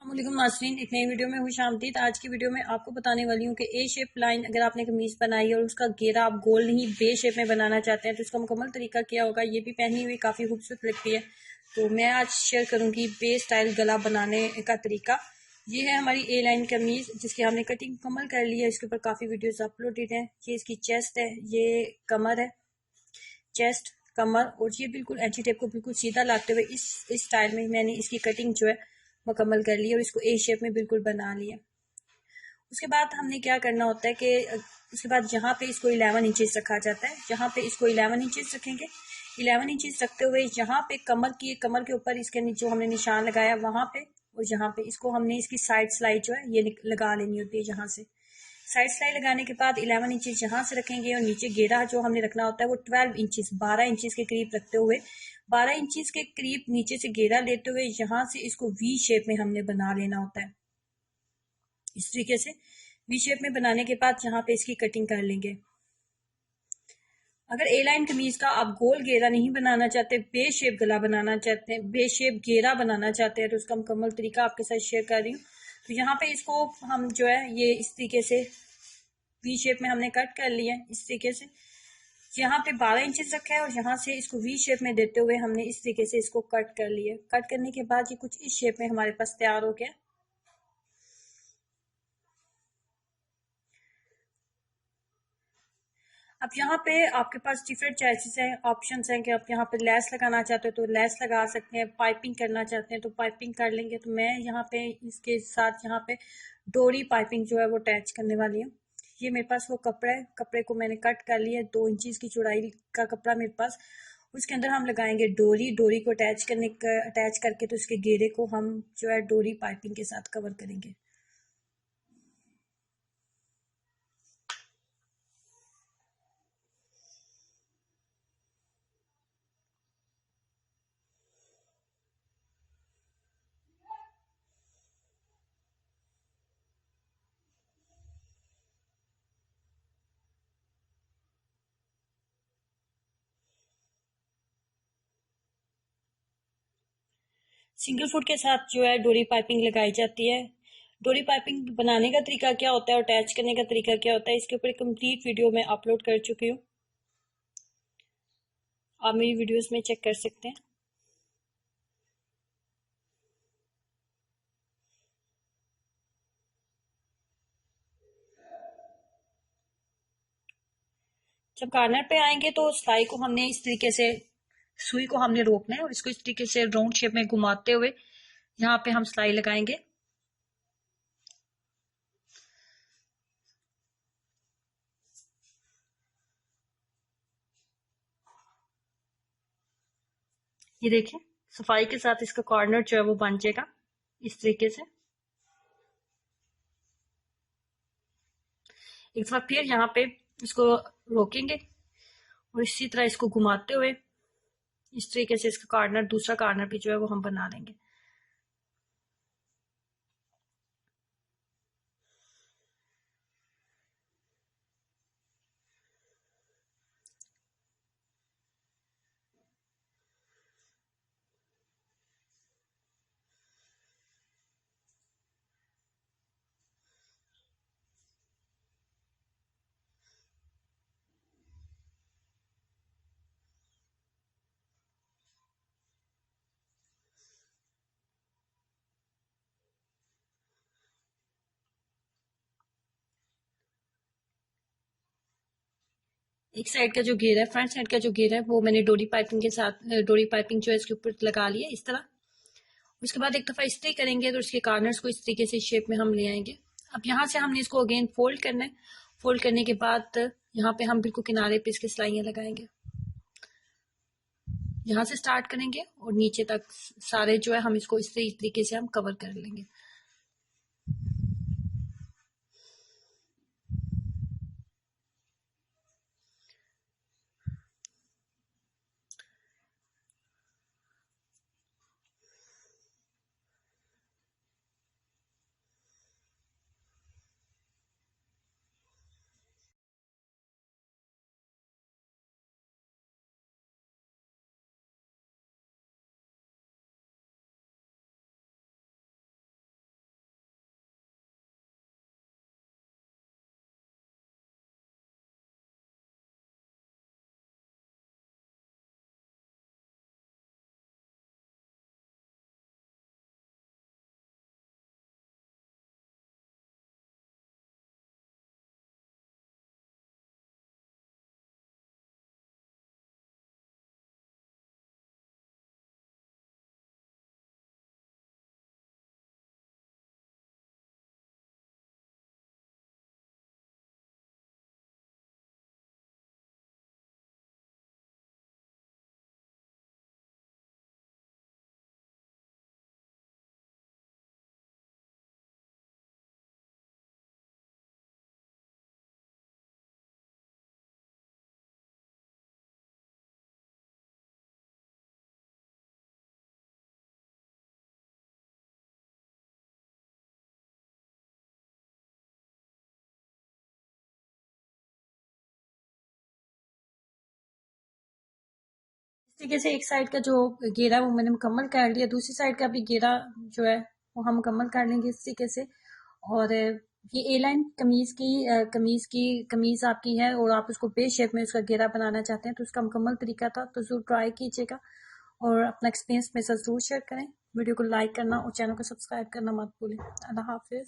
अस्सलामुअलैकुम नाज़रीन, एक नई वीडियो में खुश आमदीद। आज की वीडियो में आपको बताने वाली हूँ कि ए शेप लाइन अगर आपने कमीज बनाई है और उसका घेरा आप गोल नहीं बे शेप में बनाना चाहते हैं तो इसका मुकम्मल तरीका क्या होगा। ये भी पहनी हुई काफ़ी खूबसूरत लगती है, तो मैं आज शेयर करूँगी बे स्टाइल गला बनाने का तरीका। ये है हमारी ए लाइन कमीज जिसकी हमने कटिंग मुकम्मल कर ली है। इसके ऊपर काफ़ी वीडियोज अपलोडेड हैं। ये इसकी चेस्ट है, ये कमर है, चेस्ट कमर, और ये बिल्कुल एंटी टेप को बिल्कुल सीधा लाते हुए इस स्टाइल में मैंने इसकी कटिंग जो है मुकम्मल कर ली और इसको ए शेप में बिल्कुल बना लिया। उसके बाद हमने क्या करना होता है कि उसके बाद जहाँ पे इसको 11 इंचेस रखा जाता है, जहाँ पे इसको 11 इंचेस रखेंगे, 11 इंचेस रखते हुए यहाँ पे कमर के ऊपर इसके जो हमने निशान लगाया वहाँ पे, और जहाँ पे इसको हमने इसकी साइड सिलाई जो है ये लगा लेनी होती है। यहाँ से साइड सिलाई लगाने के बाद 11 इंचेस यहाँ से रखेंगे और नीचे घेरा जो हमने रखना होता है वो 12 इंचेस 12 इंचेस के करीब रखते हुए 12 इंचेस के करीब नीचे से घेरा लेते हुए यहाँ से इसको वी शेप में हमने बना लेना होता है। इस तरीके से वी शेप में बनाने के बाद यहाँ पे इसकी कटिंग कर लेंगे। अगर ए लाइन कमीज का आप गोल घेरा नहीं बनाना चाहते, बे शेप गला बनाना चाहते हैं, बे शेप घेरा बनाना चाहते हैं, तो उसका मुकम्मल तरीका आपके साथ शेयर कर रही हूँ। तो यहाँ पे इसको हम जो है ये इस तरीके से वी शेप में हमने कट कर लिया है। इस तरीके से यहाँ पे 12 इंचेस रखा है और यहाँ से इसको वी शेप में देते हुए हमने इस तरीके से इसको कट कर लिया। कट करने के बाद ये कुछ इस शेप में हमारे पास तैयार हो गया। अब यहाँ पे आपके पास डिफरेंट चॉइसेस हैं, ऑप्शंस हैं कि आप यहाँ पे लेस लगाना चाहते हो तो लेस लगा सकते हैं, पाइपिंग करना चाहते हैं तो पाइपिंग कर लेंगे। तो मैं यहाँ पे इसके साथ यहाँ पे डोरी पाइपिंग जो है वो अटैच करने वाली हूँ। ये मेरे पास वो कपड़ा है, कपड़े को मैंने कट कर लिया है, 2 इंचेस की चौड़ाई का कपड़ा मेरे पास। उसके अंदर हम लगाएंगे डोरी। डोरी को अटैच करके तो इसके घेरे को हम जो है डोरी पाइपिंग के साथ कवर करेंगे। सिंगल फुट के साथ जो है डोरी पाइपिंग लगाई जाती है। डोरी पाइपिंग बनाने का तरीका क्या होता है और अटैच करने का तरीका क्या होता है, इसके ऊपर एक कंप्लीट वीडियो मैं अपलोड कर चुकी हूँ, आप मेरी वीडियोस में चेक कर सकते हैं। जब कॉर्नर पे आएंगे तो सिलाई को हमने इस तरीके से, सुई को हमने रोकना है और इसको इस तरीके से राउंड शेप में घुमाते हुए यहाँ पे हम सिलाई लगाएंगे। ये देखिए, सफाई के साथ इसका कॉर्नर जो है वो बन जाएगा इस तरीके से। एक बार फिर यहाँ पे इसको रोकेंगे और इसी तरह इसको घुमाते हुए इस तरीके से इसका कॉर्नर, दूसरा कॉर्नर भी जो है वो हम बना लेंगे। एक साइड का जो घेर है, फ्रंट साइड का जो घेर है, वो मैंने डोरी पाइपिंग के साथ, डोरी पाइपिंग जो है इसके ऊपर लगा लिया इस तरह। उसके बाद एक दफा इस्त्री करेंगे तो इसके कार्नर्स को इस तरीके से शेप में हम ले आएंगे। अब यहाँ से हमने इसको अगेन फोल्ड करना है। फोल्ड करने के बाद यहाँ पे हम बिल्कुल किनारे पे इसके सिलाइयाँ लगाएंगे। यहाँ से स्टार्ट करेंगे और नीचे तक सारे जो है हम इसको इस तरीके से हम कवर कर लेंगे। तरीके से एक साइड का जो घेरा वो मैंने मुकम्मल कर लिया, दूसरी साइड का भी घेरा जो है वो हम मुकम्मल कर लेंगे इस तरीके से। और ये ए लाइन कमीज आपकी है और आप उसको बे शेप में उसका घेरा बनाना चाहते हैं तो उसका मुकम्मल तरीका था, तो जरूर ट्राई कीजिएगा और अपना एक्सपीरियंस मेरे साथ जरूर शेयर करें। वीडियो को लाइक करना और चैनल को सब्सक्राइब करना मत भूलें। अल्लाह हाफिज।